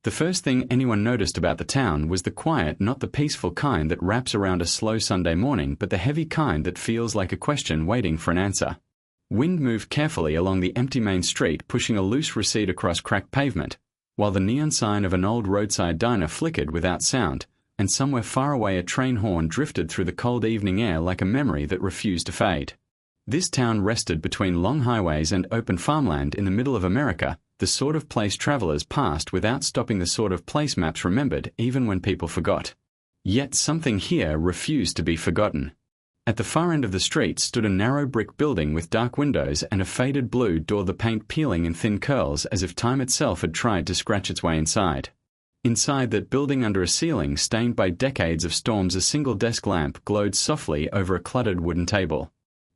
The first thing anyone noticed about the town was the quiet, not the peaceful kind that wraps around a slow Sunday morning, but the heavy kind that feels like a question waiting for an answer. Wind moved carefully along the empty main street, pushing a loose receipt across cracked pavement, while the neon sign of an old roadside diner flickered without sound, and somewhere far away a train horn drifted through the cold evening air like a memory that refused to fade. This town rested between long highways and open farmland in the middle of America, the sort of place travelers passed without stopping, the sort of place maps remembered even when people forgot. Yet something here refused to be forgotten. At the far end of the street stood a narrow brick building with dark windows and a faded blue door, the paint peeling in thin curls as if time itself had tried to scratch its way inside. Inside that building, under a ceiling stained by decades of storms, a single desk lamp glowed softly over a cluttered wooden table.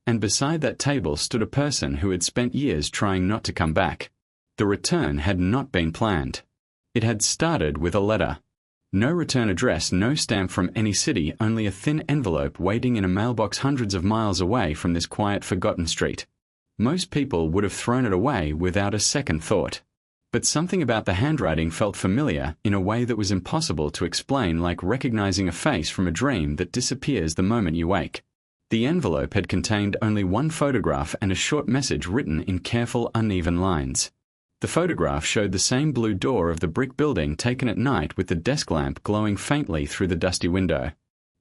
And beside that table stood a person who had spent years trying not to come back. The return had not been planned. It had started with a letter. No return address, no stamp from any city, only a thin envelope waiting in a mailbox hundreds of miles away from this quiet, forgotten street. Most people would have thrown it away without a second thought. But something about the handwriting felt familiar in a way that was impossible to explain, like recognizing a face from a dream that disappears the moment you wake. The envelope had contained only one photograph and a short message written in careful, uneven lines. The photograph showed the same blue door of the brick building, taken at night with the desk lamp glowing faintly through the dusty window.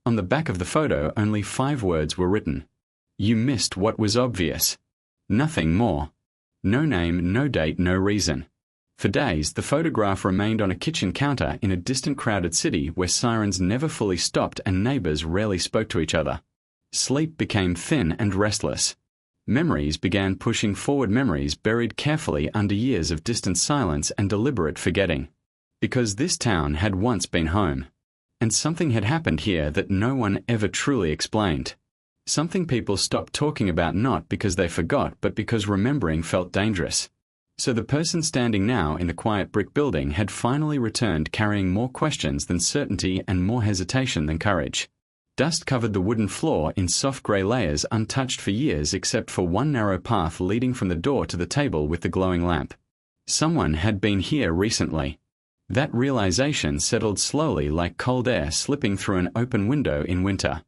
On the back of the photo, only 5 words were written. You missed what was obvious. Nothing more. No name, no date, no reason. For days, the photograph remained on a kitchen counter in a distant, crowded city where sirens never fully stopped and neighbors rarely spoke to each other. Sleep became thin and restless. Memories began pushing forward, memories buried carefully under years of distant silence and deliberate forgetting. Because this town had once been home. And something had happened here that no one ever truly explained. Something people stopped talking about, not because they forgot, but because remembering felt dangerous. So the person standing now in the quiet brick building had finally returned, carrying more questions than certainty and more hesitation than courage. Dust covered the wooden floor in soft grey layers, untouched for years except for one narrow path leading from the door to the table with the glowing lamp. Someone had been here recently. That realization settled slowly like cold air slipping through an open window in winter.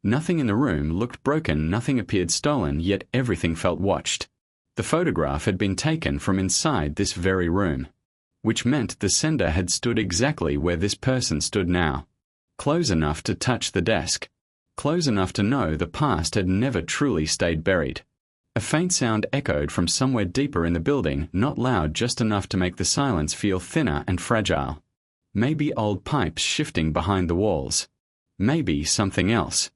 Nothing in the room looked broken, nothing appeared stolen, yet everything felt watched. The photograph had been taken from inside this very room, which meant the sender had stood exactly where this person stood now. Close enough to touch the desk. Close enough to know the past had never truly stayed buried. A faint sound echoed from somewhere deeper in the building, not loud, just enough to make the silence feel thinner and fragile. Maybe old pipes shifting behind the walls. Maybe something else.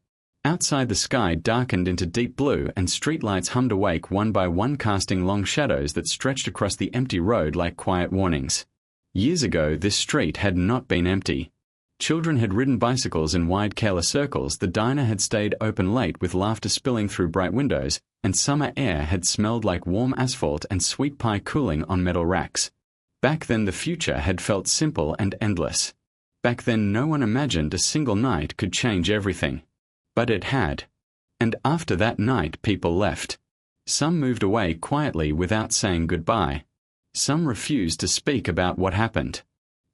Outside, the sky darkened into deep blue and streetlights hummed awake one by one, casting long shadows that stretched across the empty road like quiet warnings. Years ago, this street had not been empty. Children had ridden bicycles in wide, careless circles, the diner had stayed open late with laughter spilling through bright windows, and summer air had smelled like warm asphalt and sweet pie cooling on metal racks. Back then the future had felt simple and endless. Back then no one imagined a single night could change everything. But it had. And after that night people left. Some moved away quietly without saying goodbye. Some refused to speak about what happened.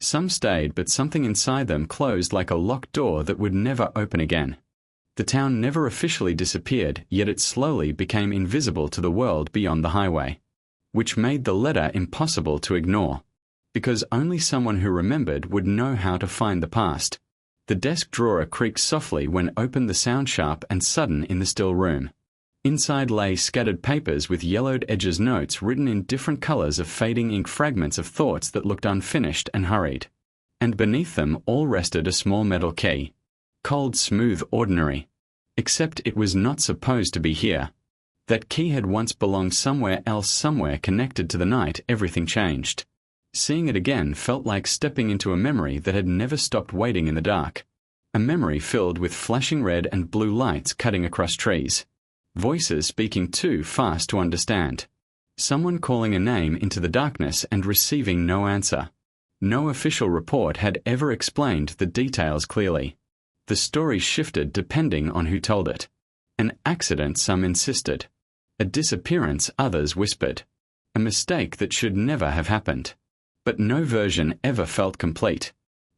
Some stayed, but something inside them closed like a locked door that would never open again. The town never officially disappeared, yet it slowly became invisible to the world beyond the highway. Which made the letter impossible to ignore. Because only someone who remembered would know how to find the past. The desk drawer creaked softly when opened, the sound sharp and sudden in the still room. Inside lay scattered papers with yellowed edges, notes written in different colors of fading ink, fragments of thoughts that looked unfinished and hurried. And beneath them all rested a small metal key. Cold, smooth, ordinary. Except it was not supposed to be here. That key had once belonged somewhere else, somewhere connected to the night everything changed. Seeing it again felt like stepping into a memory that had never stopped waiting in the dark. A memory filled with flashing red and blue lights cutting across trees. Voices speaking too fast to understand. Someone calling a name into the darkness and receiving no answer. No official report had ever explained the details clearly. The story shifted depending on who told it. An accident, some insisted. A disappearance, others whispered. A mistake that should never have happened. But no version ever felt complete.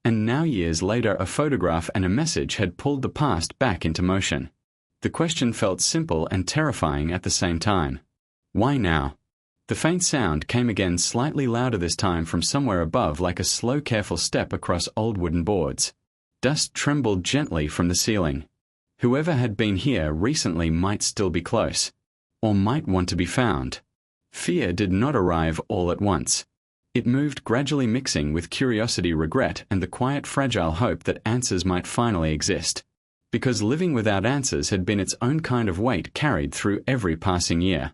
And now years later a photograph and a message had pulled the past back into motion. The question felt simple and terrifying at the same time. Why now? The faint sound came again, slightly louder this time from somewhere above, like a slow, careful step across old wooden boards. Dust trembled gently from the ceiling. Whoever had been here recently might still be close, or might want to be found. Fear did not arrive all at once. It moved gradually, mixing with curiosity, regret, and the quiet, fragile hope that answers might finally exist. Because living without answers had been its own kind of weight carried through every passing year.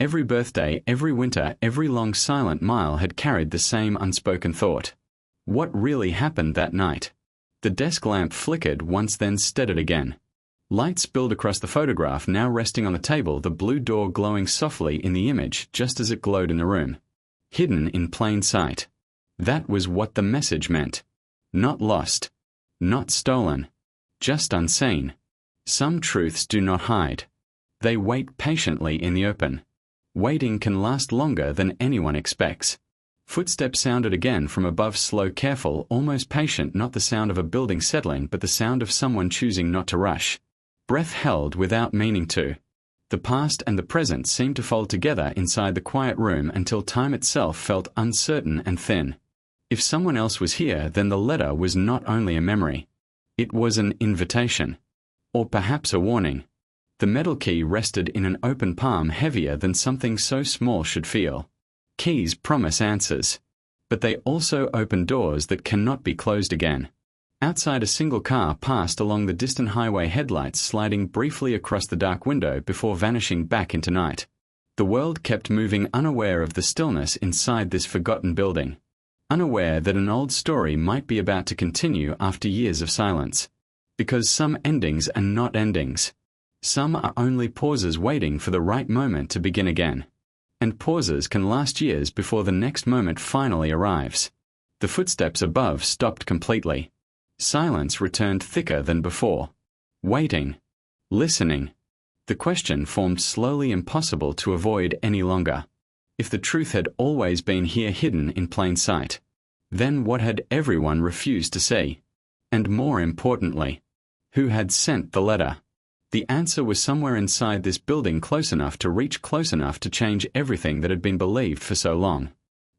Every birthday, every winter, every long silent mile had carried the same unspoken thought. What really happened that night? The desk lamp flickered once, then steadied again. Light spilled across the photograph, now resting on the table, the blue door glowing softly in the image just as it glowed in the room. Hidden in plain sight. That was what the message meant. Not lost. Not stolen. Just unseen. Some truths do not hide. They wait patiently in the open. Waiting can last longer than anyone expects. Footsteps sounded again from above, slow, careful, almost patient, not the sound of a building settling, but the sound of someone choosing not to rush. Breath held without meaning to. The past and the present seemed to fold together inside the quiet room until time itself felt uncertain and thin. If someone else was here, then the letter was not only a memory. It was an invitation. Or perhaps a warning. The metal key rested in an open palm, heavier than something so small should feel. Keys promise answers. But they also open doors that cannot be closed again. Outside, a single car passed along the distant highway, headlights sliding briefly across the dark window before vanishing back into night. The world kept moving, unaware of the stillness inside this forgotten building. Unaware that an old story might be about to continue after years of silence. Because some endings are not endings. Some are only pauses waiting for the right moment to begin again. And pauses can last years before the next moment finally arrives. The footsteps above stopped completely. Silence returned, thicker than before. Waiting. Listening. The question formed, slowly, impossible to avoid any longer. If the truth had always been here, hidden in plain sight, then what had everyone refused to see? And more importantly, who had sent the letter? The answer was somewhere inside this building, close enough to reach, close enough to change everything that had been believed for so long.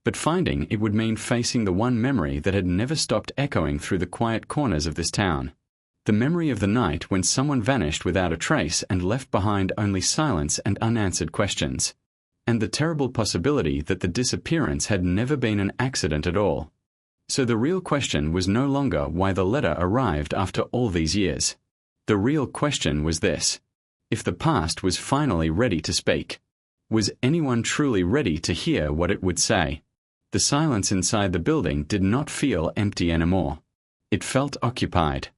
But finding it would mean facing the one memory that had never stopped echoing through the quiet corners of this town. The memory of the night when someone vanished without a trace and left behind only silence and unanswered questions. And the terrible possibility that the disappearance had never been an accident at all. So the real question was no longer why the letter arrived after all these years. The real question was this: if the past was finally ready to speak, was anyone truly ready to hear what it would say? The silence inside the building did not feel empty anymore. It felt occupied.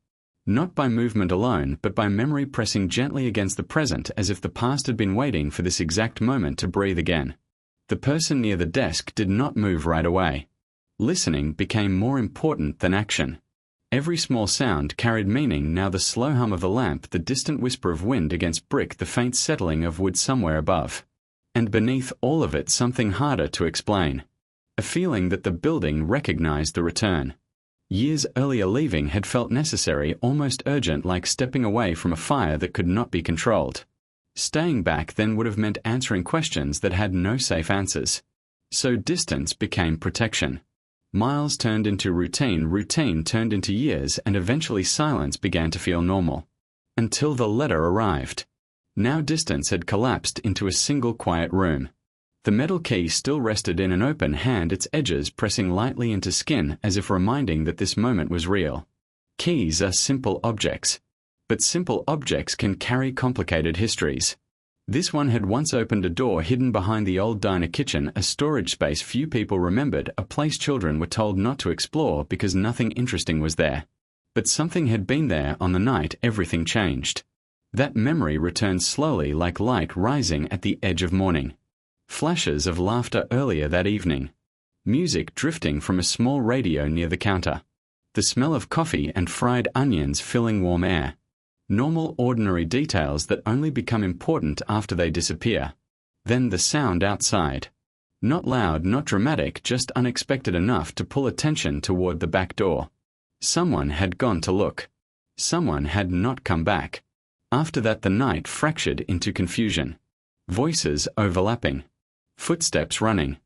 Not by movement alone, but by memory pressing gently against the present, as if the past had been waiting for this exact moment to breathe again. The person near the desk did not move right away. Listening became more important than action. Every small sound carried meaning now: the slow hum of the lamp, the distant whisper of wind against brick, the faint settling of wood somewhere above. And beneath all of it, something harder to explain. A feeling that the building recognized the return. Years earlier, leaving had felt necessary, almost urgent, like stepping away from a fire that could not be controlled. Staying back then would have meant answering questions that had no safe answers. So distance became protection. Miles turned into routine, routine turned into years, and eventually silence began to feel normal. Until the letter arrived. Now distance had collapsed into a single quiet room. The metal key still rested in an open hand, its edges pressing lightly into skin as if reminding that this moment was real. Keys are simple objects. But simple objects can carry complicated histories. This one had once opened a door hidden behind the old diner kitchen, a storage space few people remembered, a place children were told not to explore because nothing interesting was there. But something had been there on the night everything changed. That memory returned slowly, like light rising at the edge of morning. Flashes of laughter earlier that evening. Music drifting from a small radio near the counter. The smell of coffee and fried onions filling warm air. Normal, ordinary details that only become important after they disappear. Then the sound outside. Not loud, not dramatic, just unexpected enough to pull attention toward the back door. Someone had gone to look. Someone had not come back. After that the night fractured into confusion. Voices overlapping. Footsteps running.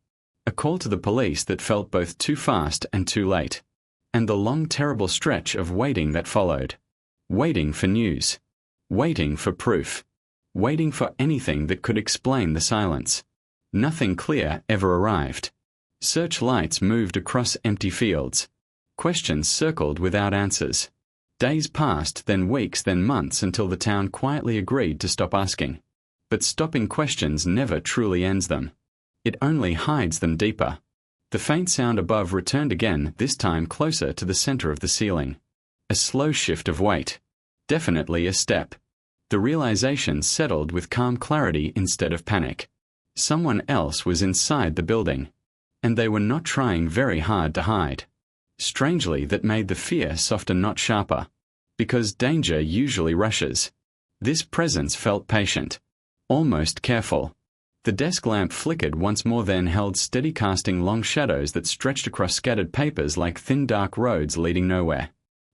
A call to the police that felt both too fast and too late. And the long terrible stretch of waiting that followed. Waiting for news. Waiting for proof. Waiting for anything that could explain the silence. Nothing clear ever arrived. Searchlights moved across empty fields. Questions circled without answers. Days passed, then weeks, then months, until the town quietly agreed to stop asking. But stopping questions never truly ends them. It only hides them deeper. The faint sound above returned again, this time closer to the center of the ceiling. A slow shift of weight. Definitely a step. The realization settled with calm clarity instead of panic. Someone else was inside the building. And they were not trying very hard to hide. Strangely, that made the fear softer, not sharper. Because danger usually rushes. This presence felt patient. Almost careful. The desk lamp flickered once more, then held steady, casting long shadows that stretched across scattered papers like thin dark roads leading nowhere.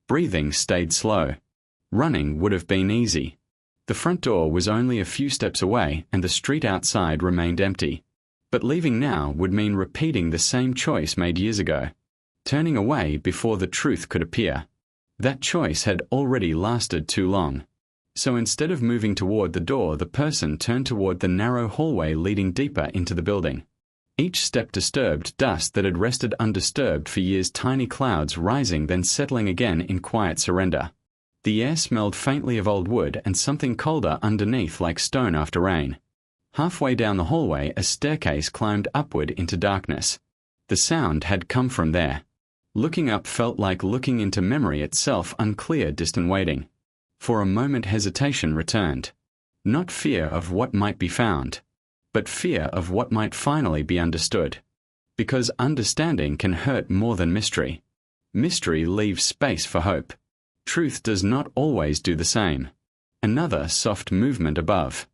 Breathing stayed slow. Running would have been easy. The front door was only a few steps away and the street outside remained empty. But leaving now would mean repeating the same choice made years ago. Turning away before the truth could appear. That choice had already lasted too long. So instead of moving toward the door, the person turned toward the narrow hallway leading deeper into the building. Each step disturbed dust that had rested undisturbed for years, tiny clouds rising then settling again in quiet surrender. The air smelled faintly of old wood and something colder underneath, like stone after rain. Halfway down the hallway, a staircase climbed upward into darkness. The sound had come from there. Looking up felt like looking into memory itself, unclear, distant waiting. For a moment hesitation returned. Not fear of what might be found, but fear of what might finally be understood. Because understanding can hurt more than mystery. Mystery leaves space for hope. Truth does not always do the same. Another soft movement above.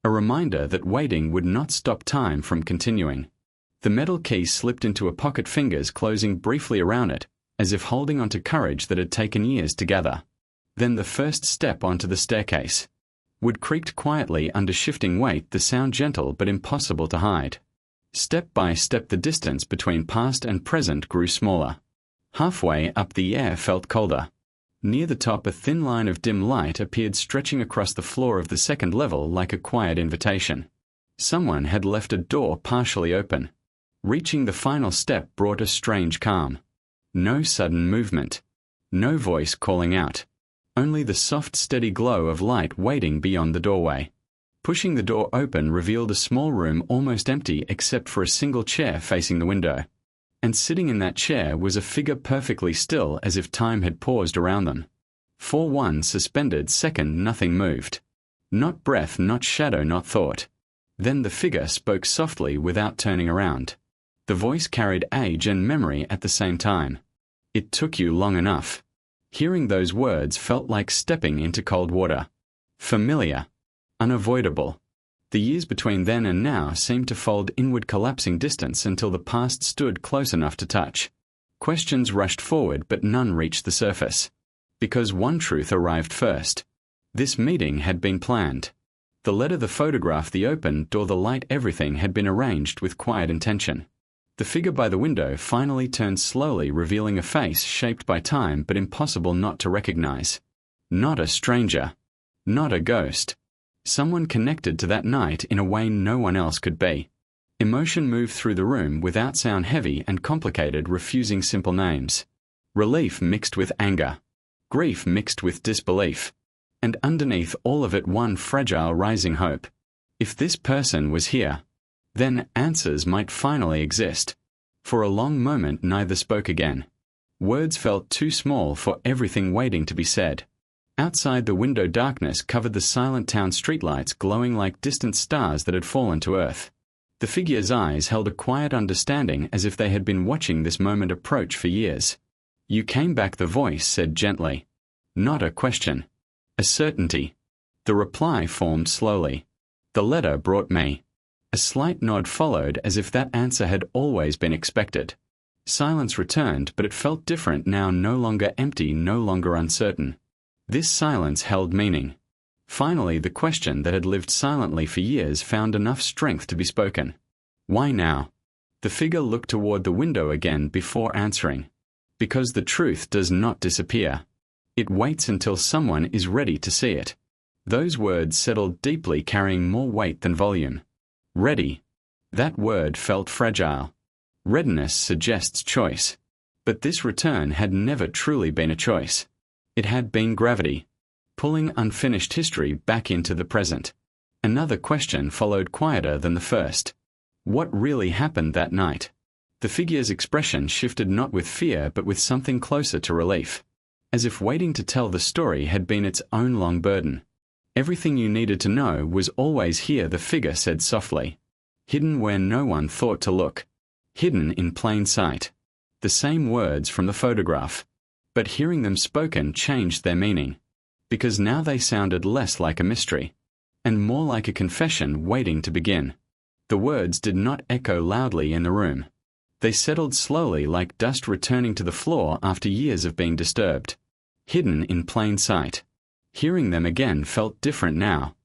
A reminder that waiting would not stop time from continuing. The metal key slipped into a pocket, fingers closing briefly around it, as if holding onto courage that had taken years to gather. Then the first step onto the staircase. Wood creaked quietly under shifting weight, the sound gentle but impossible to hide. Step by step the distance between past and present grew smaller. Halfway up the air felt colder. Near the top a thin line of dim light appeared, stretching across the floor of the second level like a quiet invitation. Someone had left a door partially open. Reaching the final step brought a strange calm. No sudden movement. No voice calling out. Only the soft, steady glow of light waiting beyond the doorway. Pushing the door open revealed a small room almost empty except for a single chair facing the window. And sitting in that chair was a figure perfectly still, as if time had paused around them. For 1 suspended second nothing moved. Not breath, not shadow, not thought. Then the figure spoke softly without turning around. The voice carried age and memory at the same time. It took you long enough. Hearing those words felt like stepping into cold water. Familiar. Unavoidable. The years between then and now seemed to fold inward, collapsing distance until the past stood close enough to touch. Questions rushed forward, but none reached the surface. Because one truth arrived first. This meeting had been planned. The letter, the photograph, the open door, the light, everything had been arranged with quiet intention. The figure by the window finally turned slowly, revealing a face shaped by time but impossible not to recognize. Not a stranger. Not a ghost. Someone connected to that night in a way no one else could be. Emotion moved through the room without sound, heavy and complicated, refusing simple names. Relief mixed with anger. Grief mixed with disbelief. And underneath all of it, one fragile rising hope. If this person was here, then answers might finally exist. For a long moment neither spoke again. Words felt too small for everything waiting to be said. Outside, the window darkness covered the silent town streetlights, glowing like distant stars that had fallen to earth. The figure's eyes held a quiet understanding, as if they had been watching this moment approach for years. "You came back," the voice said gently. Not a question. A certainty. The reply formed slowly. "The letter brought me." A slight nod followed, as if that answer had always been expected. Silence returned, but it felt different now, no longer empty, no longer uncertain. This silence held meaning. Finally, the question that had lived silently for years found enough strength to be spoken. Why now? The figure looked toward the window again before answering. Because the truth does not disappear. It waits until someone is ready to see it. Those words settled deeply, carrying more weight than volume. Ready. That word felt fragile. Readiness suggests choice. But this return had never truly been a choice. It had been gravity, pulling unfinished history back into the present. Another question followed, quieter than the first. What really happened that night? The figure's expression shifted, not with fear but with something closer to relief. As if waiting to tell the story had been its own long burden. Everything you needed to know was always here, the figure said softly. Hidden where no one thought to look. Hidden in plain sight. The same words from the photograph. But hearing them spoken changed their meaning. Because now they sounded less like a mystery. And more like a confession waiting to begin. The words did not echo loudly in the room. They settled slowly, like dust returning to the floor after years of being disturbed. Hidden in plain sight. Hearing them again felt different now.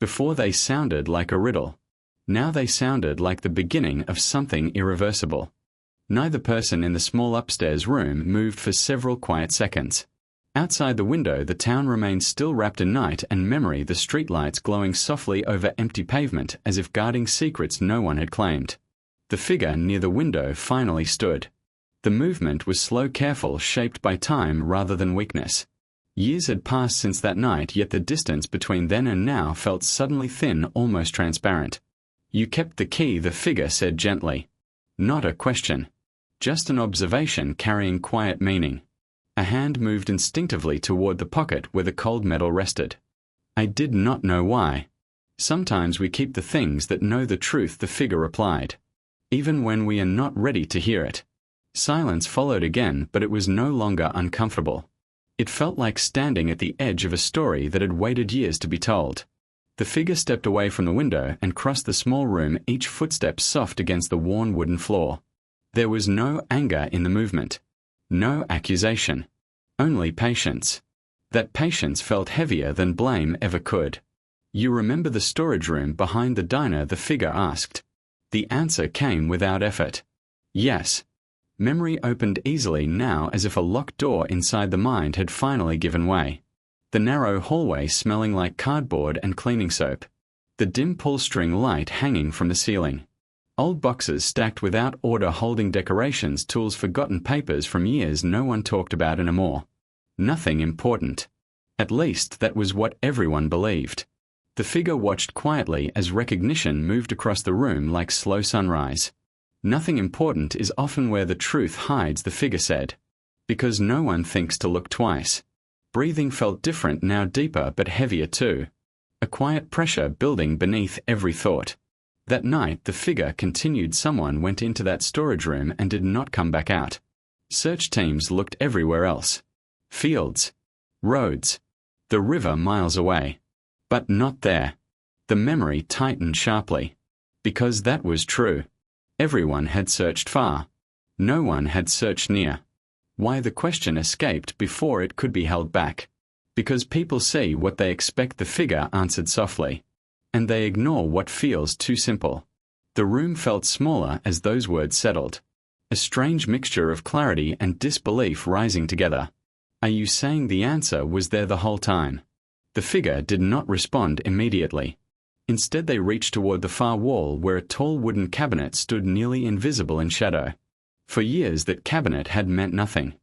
Before they sounded like a riddle. Now they sounded like the beginning of something irreversible. Neither person in the small upstairs room moved for several quiet seconds. Outside the window, the town remained still, wrapped in night and memory, the streetlights glowing softly over empty pavement as if guarding secrets no one had claimed. The figure near the window finally stood. The movement was slow, careful, shaped by time rather than weakness. Years had passed since that night, yet the distance between then and now felt suddenly thin, almost transparent. You kept the key, the figure said gently. Not a question. Just an observation carrying quiet meaning. A hand moved instinctively toward the pocket where the cold metal rested. I did not know why. Sometimes we keep the things that know the truth, the figure replied. Even when we are not ready to hear it. Silence followed again, but it was no longer uncomfortable. It felt like standing at the edge of a story that had waited years to be told. The figure stepped away from the window and crossed the small room, each footstep soft against the worn wooden floor. There was no anger in the movement. No accusation. Only patience. That patience felt heavier than blame ever could. You remember the storage room behind the diner? The figure asked. The answer came without effort. Yes. Memory opened easily now, as if a locked door inside the mind had finally given way. The narrow hallway smelling like cardboard and cleaning soap. The dim pull-string light hanging from the ceiling. Old boxes stacked without order holding decorations, tools, forgotten papers from years no one talked about anymore. Nothing important. At least that was what everyone believed. The figure watched quietly as recognition moved across the room like slow sunrise. Nothing important is often where the truth hides, the figure said. Because no one thinks to look twice. Breathing felt different now, deeper but heavier too. A quiet pressure building beneath every thought. That night, the figure continued. Someone went into that storage room and did not come back out. Search teams looked everywhere else. Fields. Roads. The river miles away. But not there. The memory tightened sharply. Because that was true. Everyone had searched far. No one had searched near. Why? The question escaped before it could be held back. Because people see what they expect, the figure answered softly. And they ignore what feels too simple. The room felt smaller as those words settled. A strange mixture of clarity and disbelief rising together. Are you saying the answer was there the whole time? The figure did not respond immediately. Instead, they reached toward the far wall where a tall wooden cabinet stood nearly invisible in shadow. For years that cabinet had meant nothing.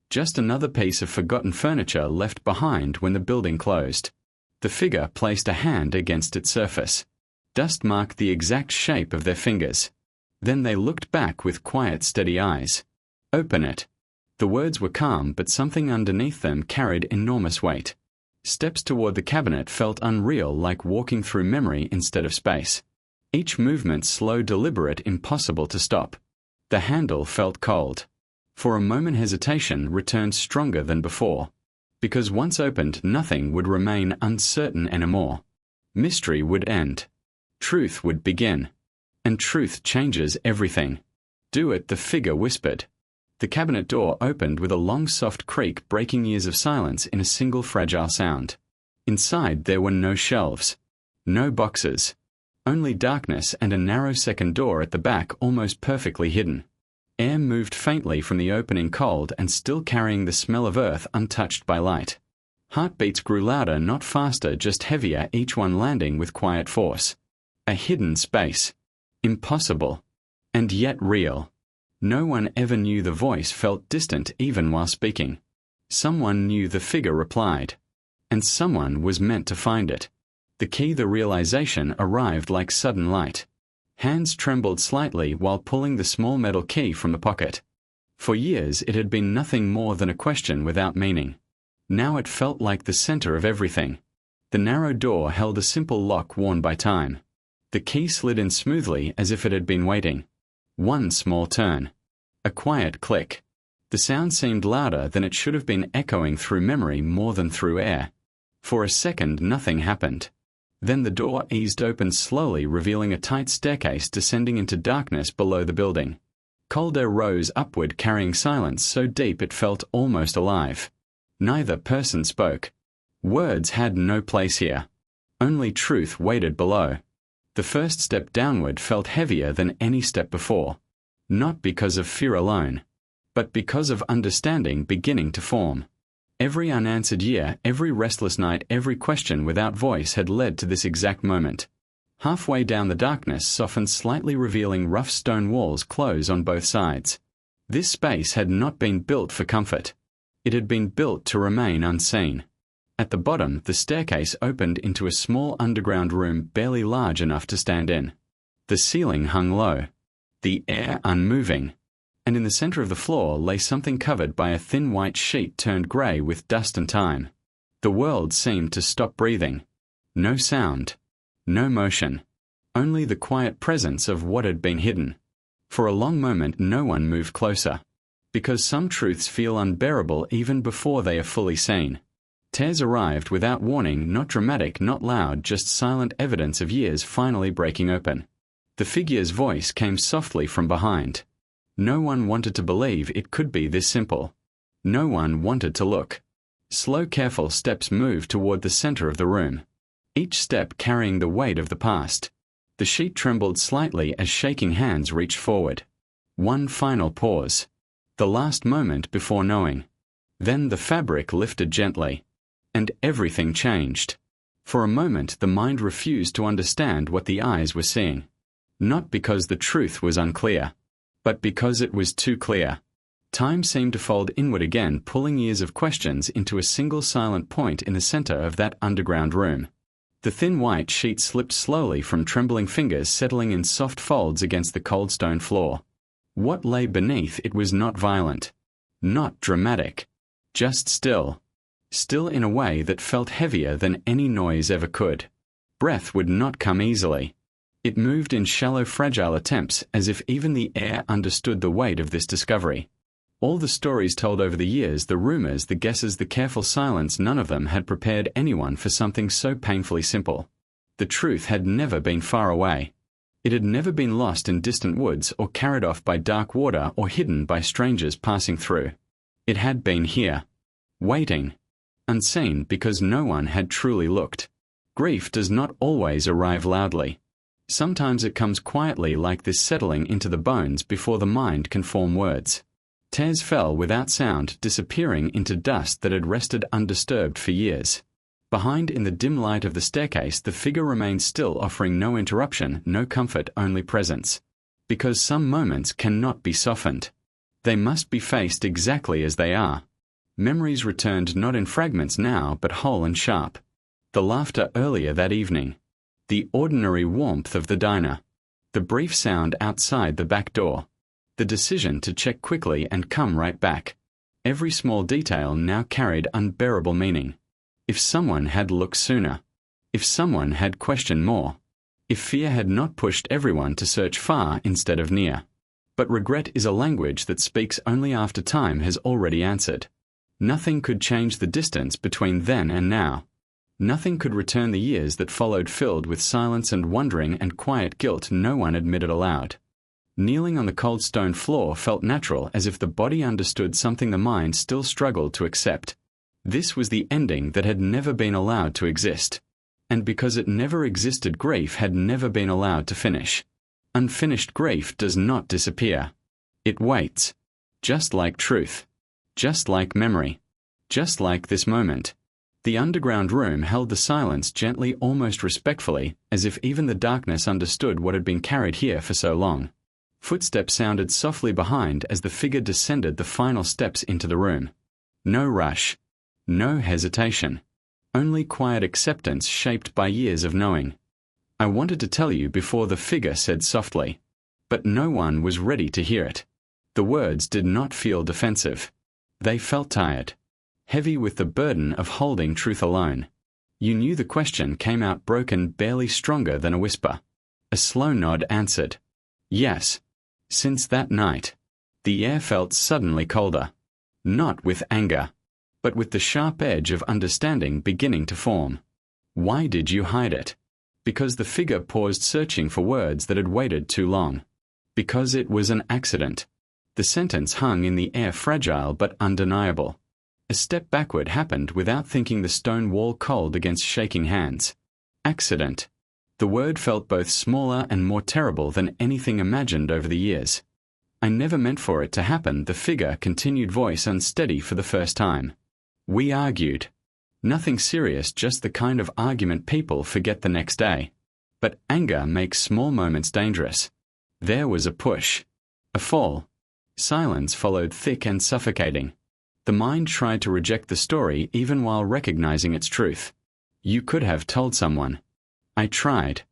Just another piece of forgotten furniture left behind when the building closed. The figure placed a hand against its surface. Dust marked the exact shape of their fingers. Then they looked back with quiet, steady eyes. Open it. The words were calm, but something underneath them carried enormous weight. Steps toward the cabinet felt unreal, like walking through memory instead of space. Each movement slow, deliberate, impossible to stop. The handle felt cold. For a moment hesitation returned stronger than before. Because once opened, nothing would remain uncertain anymore. Mystery would end. Truth would begin. And truth changes everything. "Do it," the figure whispered. The cabinet door opened with a long soft creak, breaking years of silence in a single fragile sound. Inside there were no shelves, no boxes, only darkness and a narrow second door at the back almost perfectly hidden. Air moved faintly from the opening, cold and still carrying the smell of earth untouched by light. Heartbeats grew louder, not faster, just heavier, each one landing with quiet force. A hidden space. Impossible. And yet real. No one ever knew. The voice felt distant even while speaking. Someone knew, the figure replied. And someone was meant to find it. The key, the realization, arrived like sudden light. Hands trembled slightly while pulling the small metal key from the pocket. For years it had been nothing more than a question without meaning. Now it felt like the center of everything. The narrow door held a simple lock worn by time. The key slid in smoothly as if it had been waiting. One small turn. A quiet click. The sound seemed louder than it should have been, echoing through memory more than through air. For a second nothing happened. Then the door eased open slowly, revealing a tight staircase descending into darkness below the building. Cold air rose upward, carrying silence so deep it felt almost alive. Neither person spoke. Words had no place here. Only truth waited below. The first step downward felt heavier than any step before. Not because of fear alone, but because of understanding beginning to form. Every unanswered year, every restless night, every question without voice had led to this exact moment. Halfway down, the darkness softened slightly, revealing rough stone walls close on both sides. This space had not been built for comfort. It had been built to remain unseen. At the bottom, the staircase opened into a small underground room barely large enough to stand in. The ceiling hung low, the air unmoving, and in the center of the floor lay something covered by a thin white sheet turned gray with dust and time. The world seemed to stop breathing. No sound, no motion, only the quiet presence of what had been hidden. For a long moment no one moved closer, because some truths feel unbearable even before they are fully seen. Tez arrived without warning, not dramatic, not loud, just silent evidence of years finally breaking open. The figure's voice came softly from behind. No one wanted to believe it could be this simple. No one wanted to look. Slow, careful steps moved toward the center of the room, each step carrying the weight of the past. The sheet trembled slightly as shaking hands reached forward. One final pause. The last moment before knowing. Then the fabric lifted gently. And everything changed. For a moment the mind refused to understand what the eyes were seeing. Not because the truth was unclear, but because it was too clear. Time seemed to fold inward again, pulling years of questions into a single silent point in the center of that underground room. The thin white sheet slipped slowly from trembling fingers, settling in soft folds against the cold stone floor. What lay beneath it was not violent, not dramatic, just still. Still in a way that felt heavier than any noise ever could. Breath would not come easily. It moved in shallow, fragile attempts, as if even the air understood the weight of this discovery. All the stories told over the years, the rumors, the guesses, the careful silence, none of them had prepared anyone for something so painfully simple. The truth had never been far away. It had never been lost in distant woods or carried off by dark water or hidden by strangers passing through. It had been here, waiting, unseen because no one had truly looked. Grief does not always arrive loudly. Sometimes it comes quietly, like this settling into the bones before the mind can form words. Tez fell without sound, disappearing into dust that had rested undisturbed for years. Behind, in the dim light of the staircase, the figure remained still, offering no interruption, no comfort, only presence. Because some moments cannot be softened. They must be faced exactly as they are. Memories returned, not in fragments now, but whole and sharp. The laughter earlier that evening. The ordinary warmth of the diner. The brief sound outside the back door. The decision to check quickly and come right back. Every small detail now carried unbearable meaning. If someone had looked sooner. If someone had questioned more. If fear had not pushed everyone to search far instead of near. But regret is a language that speaks only after time has already answered. Nothing could change the distance between then and now. Nothing could return the years that followed, filled with silence and wondering and quiet guilt no one admitted aloud. Kneeling on the cold stone floor felt natural, as if the body understood something the mind still struggled to accept. This was the ending that had never been allowed to exist. And because it never existed, grief had never been allowed to finish. Unfinished grief does not disappear. It waits. Just like truth. Just like memory. Just like this moment. The underground room held the silence gently, almost respectfully, as if even the darkness understood what had been carried here for so long. Footsteps sounded softly behind as the figure descended the final steps into the room. No rush. No hesitation. Only quiet acceptance shaped by years of knowing. "I wanted to tell you before," the figure said softly. But no one was ready to hear it. The words did not feel defensive. They felt tired. Heavy with the burden of holding truth alone. You knew the question came out broken, barely stronger than a whisper. A slow nod answered. Yes. Since that night. The air felt suddenly colder. Not with anger, but with the sharp edge of understanding beginning to form. Why did you hide it? Because the figure paused, searching for words that had waited too long. Because it was an accident. The sentence hung in the air, fragile but undeniable. A step backward happened without thinking, the stone wall cold against shaking hands. Accident. The word felt both smaller and more terrible than anything imagined over the years. I never meant for it to happen, the figure continued, voice unsteady for the first time. We argued. Nothing serious, just the kind of argument people forget the next day. But anger makes small moments dangerous. There was a push. A fall. Silence followed, thick and suffocating. The mind tried to reject the story even while recognizing its truth. You could have told someone. I tried.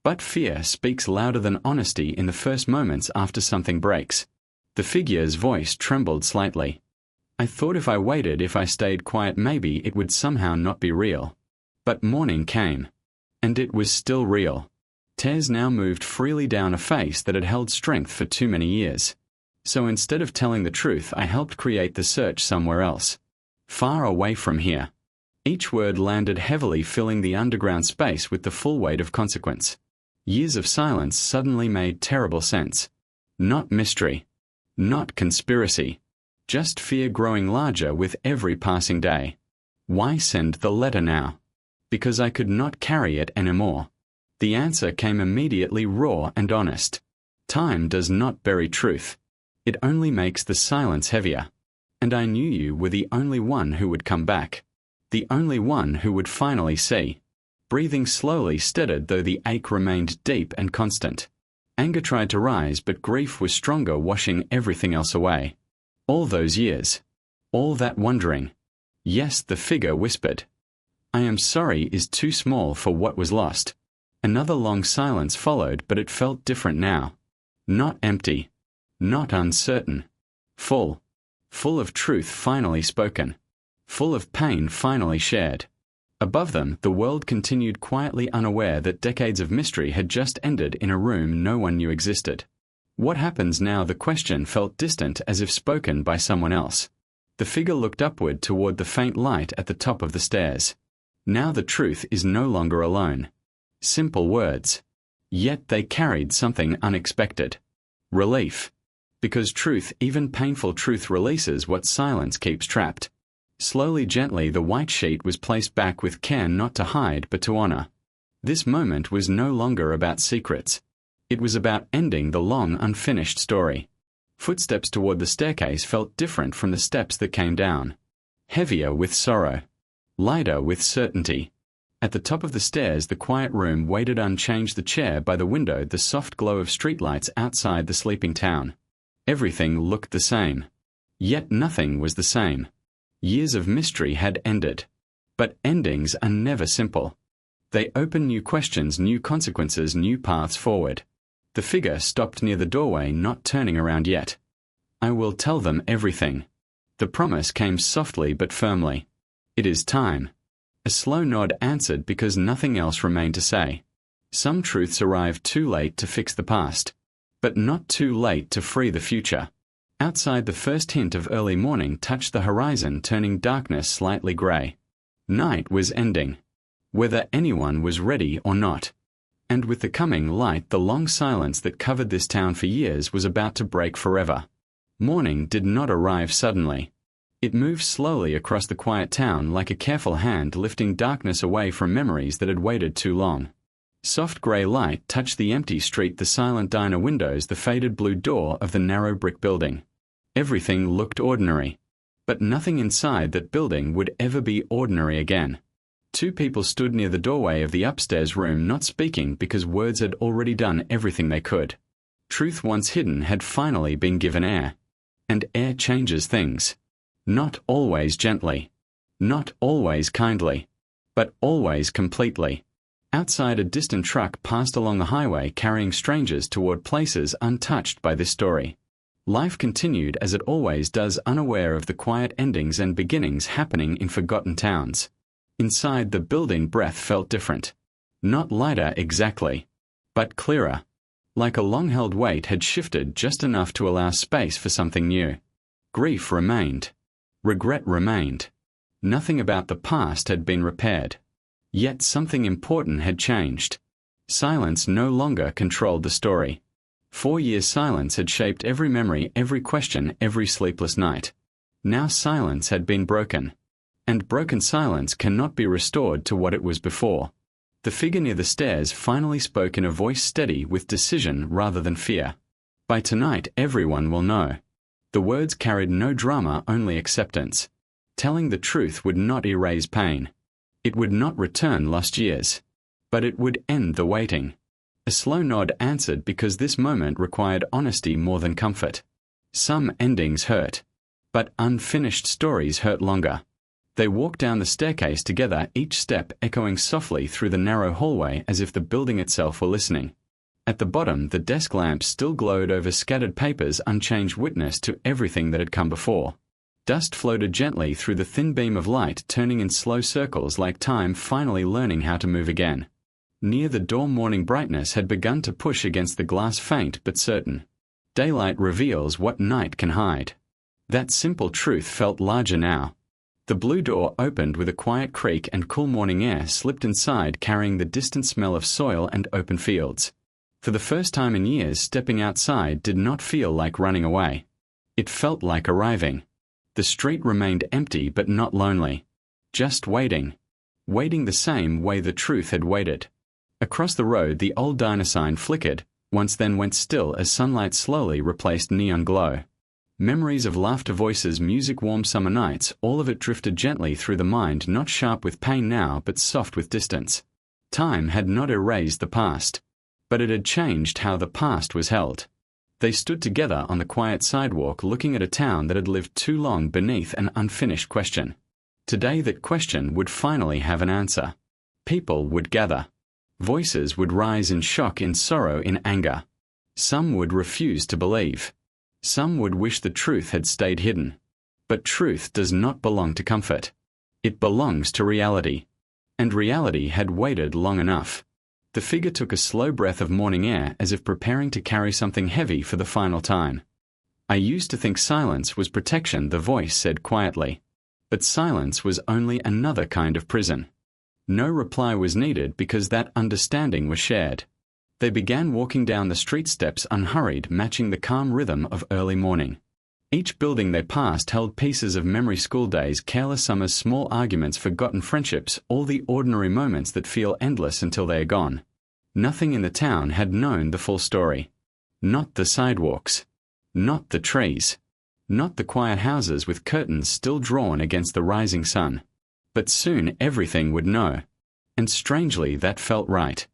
But fear speaks louder than honesty in the first moments after something breaks. The figure's voice trembled slightly. I thought if I waited, if I stayed quiet, maybe it would somehow not be real. But morning came. And it was still real. Tears now moved freely down a face that had held strength for too many years. So instead of telling the truth, I helped create the search somewhere else. Far away from here. Each word landed heavily, filling the underground space with the full weight of consequence. Years of silence suddenly made terrible sense. Not mystery. Not conspiracy. Just fear growing larger with every passing day. Why send the letter now? Because I could not carry it anymore. The answer came immediately, raw and honest. Time does not bury truth. It only makes the silence heavier. And I knew you were the only one who would come back. The only one who would finally see. Breathing slowly steadied, though the ache remained deep and constant. Anger tried to rise, but grief was stronger, washing everything else away. All those years. All that wondering. Yes, the figure whispered. I am sorry is too small for what was lost. Another long silence followed, but it felt different now. Not empty. Not uncertain. Full. Full of truth finally spoken. Full of pain finally shared. Above them, the world continued quietly, unaware that decades of mystery had just ended in a room no one knew existed. What happens now? The question felt distant, as if spoken by someone else. The figure looked upward toward the faint light at the top of the stairs. Now the truth is no longer alone. Simple words. Yet they carried something unexpected. Relief. Because truth, even painful truth, releases what silence keeps trapped. Slowly, gently, the white sheet was placed back, with care, not to hide but to honor. This moment was no longer about secrets. It was about ending the long, unfinished story. Footsteps toward the staircase felt different from the steps that came down. Heavier with sorrow. Lighter with certainty. At the top of the stairs, the quiet room waited unchanged, the chair by the window, the soft glow of streetlights outside the sleeping town. Everything looked the same. Yet nothing was the same. Years of mystery had ended. But endings are never simple. They open new questions, new consequences, new paths forward. The figure stopped near the doorway, not turning around yet. I will tell them everything. The promise came softly but firmly. It is time. A slow nod answered, because nothing else remained to say. Some truths arrive too late to fix the past. But not too late to free the future. Outside, the first hint of early morning touched the horizon, turning darkness slightly gray. Night was ending. whether anyone was ready or not. And with the coming light, the long silence that covered this town for years was about to break forever. Morning did not arrive suddenly. It moved slowly across the quiet town like a careful hand lifting darkness away from memories that had waited too long. Soft grey light touched the empty street, the silent diner windows, the faded blue door of the narrow brick building. Everything looked ordinary. But nothing inside that building would ever be ordinary again. Two people stood near the doorway of the upstairs room, not speaking because words had already done everything they could. Truth once hidden had finally been given air. And air changes things. Not always gently. Not always kindly. But always completely. Outside, a distant truck passed along the highway carrying strangers toward places untouched by this story. Life continued as it always does, unaware of the quiet endings and beginnings happening in forgotten towns. Inside the building, breath felt different. Not lighter exactly, but clearer. Like a long-held weight had shifted just enough to allow space for something new. Grief remained. Regret remained. Nothing about the past had been repaired. Yet something important had changed. Silence no longer controlled the story. 4 years' silence had shaped every memory, every question, every sleepless night. Now silence had been broken. And broken silence cannot be restored to what it was before. The figure near the stairs finally spoke in a voice steady with decision rather than fear. By tonight, everyone will know. The words carried no drama, only acceptance. Telling the truth would not erase pain. It would not return lost years. But it would end the waiting. A slow nod answered because this moment required honesty more than comfort. Some endings hurt. But unfinished stories hurt longer. They walked down the staircase together, each step echoing softly through the narrow hallway as if the building itself were listening. At the bottom, the desk lamps still glowed over scattered papers, unchanged witness to everything that had come before. Dust floated gently through the thin beam of light, turning in slow circles like time finally learning how to move again. Near the door, morning brightness had begun to push against the glass, faint but certain. Daylight reveals what night can hide. That simple truth felt larger now. The blue door opened with a quiet creak and cool morning air slipped inside, carrying the distant smell of soil and open fields. For the first time in years, stepping outside did not feel like running away. It felt like arriving. The street remained empty but not lonely. Just waiting. Waiting the same way the truth had waited. Across the road, the old diner sign flickered, once then went still as sunlight slowly replaced neon glow. Memories of laughter, voices, music, warm summer nights, all of it drifted gently through the mind, not sharp with pain now, but soft with distance. Time had not erased the past, but it had changed how the past was held. They stood together on the quiet sidewalk, looking at a town that had lived too long beneath an unfinished question. Today that question would finally have an answer. People would gather. Voices would rise in shock, in sorrow, in anger. Some would refuse to believe. Some would wish the truth had stayed hidden. But truth does not belong to comfort. It belongs to reality. And reality had waited long enough. The figure took a slow breath of morning air as if preparing to carry something heavy for the final time. I used to think silence was protection, the voice said quietly. But silence was only another kind of prison. No reply was needed because that understanding was shared. They began walking down the street steps unhurried, matching the calm rhythm of early morning. Each building they passed held pieces of memory, school days, careless summers, small arguments, forgotten friendships, all the ordinary moments that feel endless until they are gone. Nothing in the town had known the full story. Not the sidewalks. Not the trees. Not the quiet houses with curtains still drawn against the rising sun. But soon everything would know. And strangely that felt right.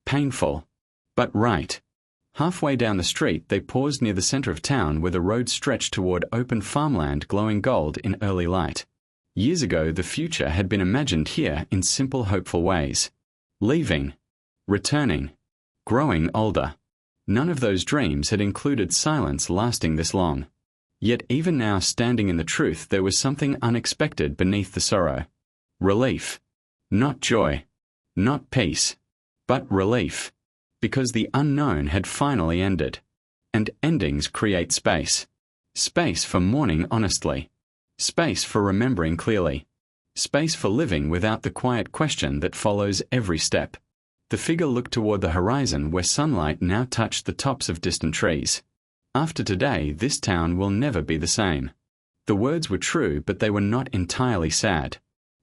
Painful. But right. Halfway down the street, they paused near the center of town where the road stretched toward open farmland glowing gold in early light. Years ago, the future had been imagined here in simple, hopeful ways. Leaving. Returning. Growing older. None of those dreams had included silence lasting this long. Yet even now, standing in the truth, there was something unexpected beneath the sorrow. Relief. Not joy. Not peace. But relief. Because the unknown had finally ended. And endings create space. Space for mourning honestly. Space for remembering clearly. Space for living without the quiet question that follows every step. The figure looked toward the horizon where sunlight now touched the tops of distant trees. After today, this town will never be the same. The words were true, but they were not entirely sad.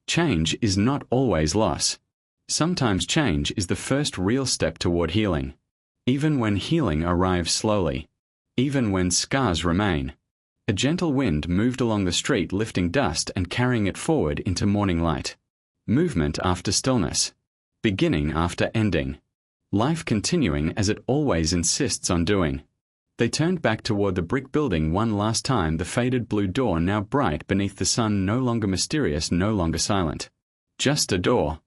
Change is not always loss. Sometimes change is the first real step toward healing. Even when healing arrives slowly. Even when scars remain. A gentle wind moved along the street, lifting dust and carrying it forward into morning light. Movement after stillness. Beginning after ending. Life continuing as it always insists on doing. They turned back toward the brick building one last time, the faded blue door now bright beneath the sun, no longer mysterious, no longer silent. Just a door.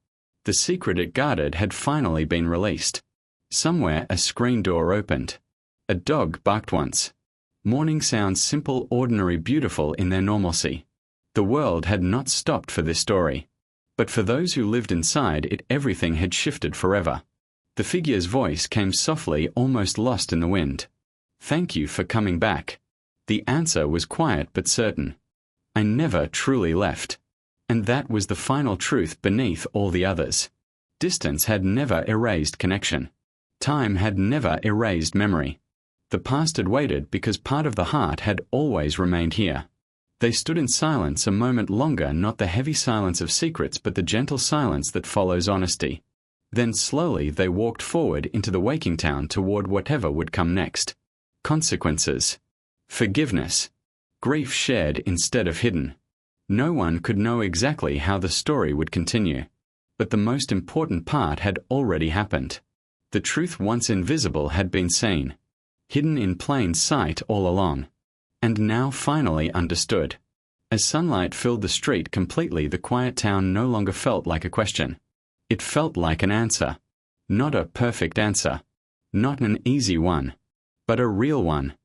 The secret it guarded had finally been released. Somewhere a screen door opened. A dog barked once. Morning sounds simple, ordinary, beautiful in their normalcy. The world had not stopped for this story. But for those who lived inside it, everything had shifted forever. The figure's voice came softly, almost lost in the wind. "Thank you for coming back." The answer was quiet but certain. "I never truly left." And that was the final truth beneath all the others. Distance had never erased connection. Time had never erased memory. The past had waited because part of the heart had always remained here. They stood in silence a moment longer, not the heavy silence of secrets, but the gentle silence that follows honesty. Then slowly they walked forward into the waking town toward whatever would come next. Consequences. Forgiveness. Grief shared instead of hidden. No one could know exactly how the story would continue. But the most important part had already happened. The truth once invisible had been seen. Hidden in plain sight all along. And now finally understood. As sunlight filled the street completely, the quiet town no longer felt like a question. It felt like an answer. Not a perfect answer. Not an easy one. But a real one.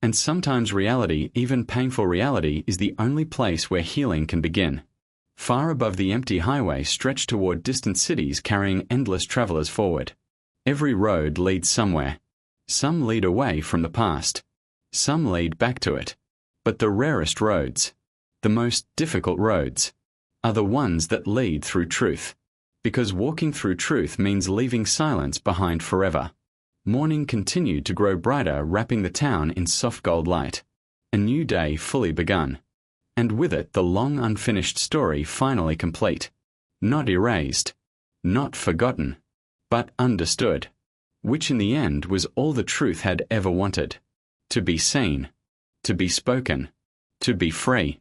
And sometimes reality, even painful reality, is the only place where healing can begin. Far above the empty highway stretched toward distant cities, carrying endless travelers forward. Every road leads somewhere. Some lead away from the past. Some lead back to it. But the rarest roads, the most difficult roads, are the ones that lead through truth. Because walking through truth means leaving silence behind forever. Morning continued to grow brighter, wrapping the town in soft gold light. A new day fully begun. And with it the long unfinished story finally complete. Not erased. Not forgotten. But understood. Which in the end was all the truth had ever wanted. To be seen. To be spoken. To be free.